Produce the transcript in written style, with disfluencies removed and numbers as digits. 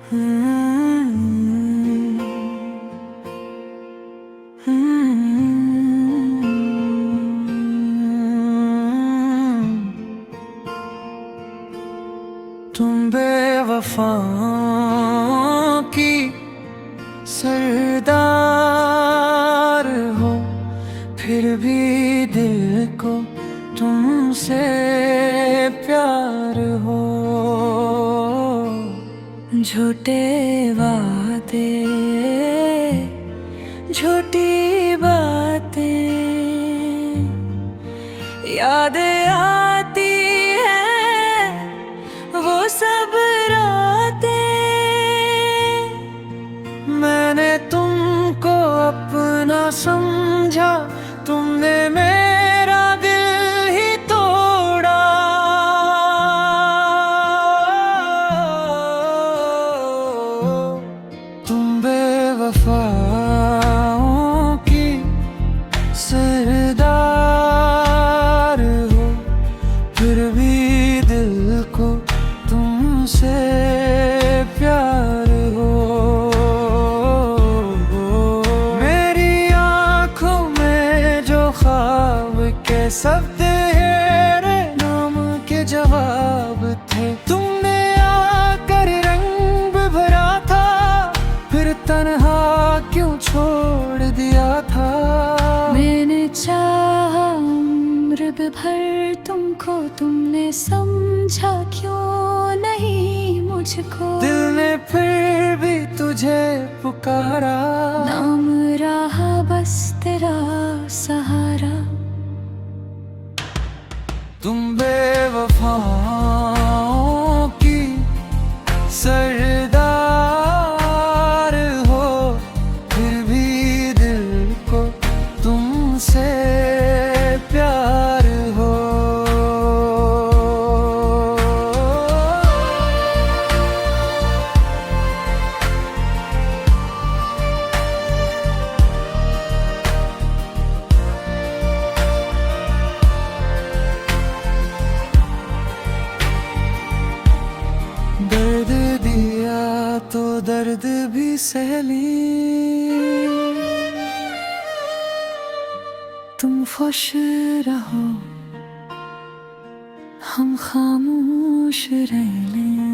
तुम बेवफाओं की सरदार हो, फिर भी दिल को तुमसे प्यार हो। झूठे वादे, झूठी बातें, यादें आती हैं वो सब रातें। मैंने तुमको अपना समझा, तुमने मेरा दिल ही तोड़ा। तुम बेवफाओं की सरदार हो, फिर भी दिल को तुमसे प्यार हो। मेरी आँखों में जो ख्वाब के सब तेरे नाम के जवाब थे, तुमने आकर रंग भरा था, फिर तन्हा क्यों छोड़ दिया था। मैंने चाहा उम्र भर तुमको, तुमने समझा क्यों नहीं मुझको। दिल ने फिर भी तुझे पुकारा, नाम रहा बस तेरा सहारा। तुम बेवफाओं की सरदार हो, फिर भी दिल को तुमसे प्यार हो। दर्द दिया तो दर्द भी सह ली, तुम खुश रहो हम खामोश रह लें।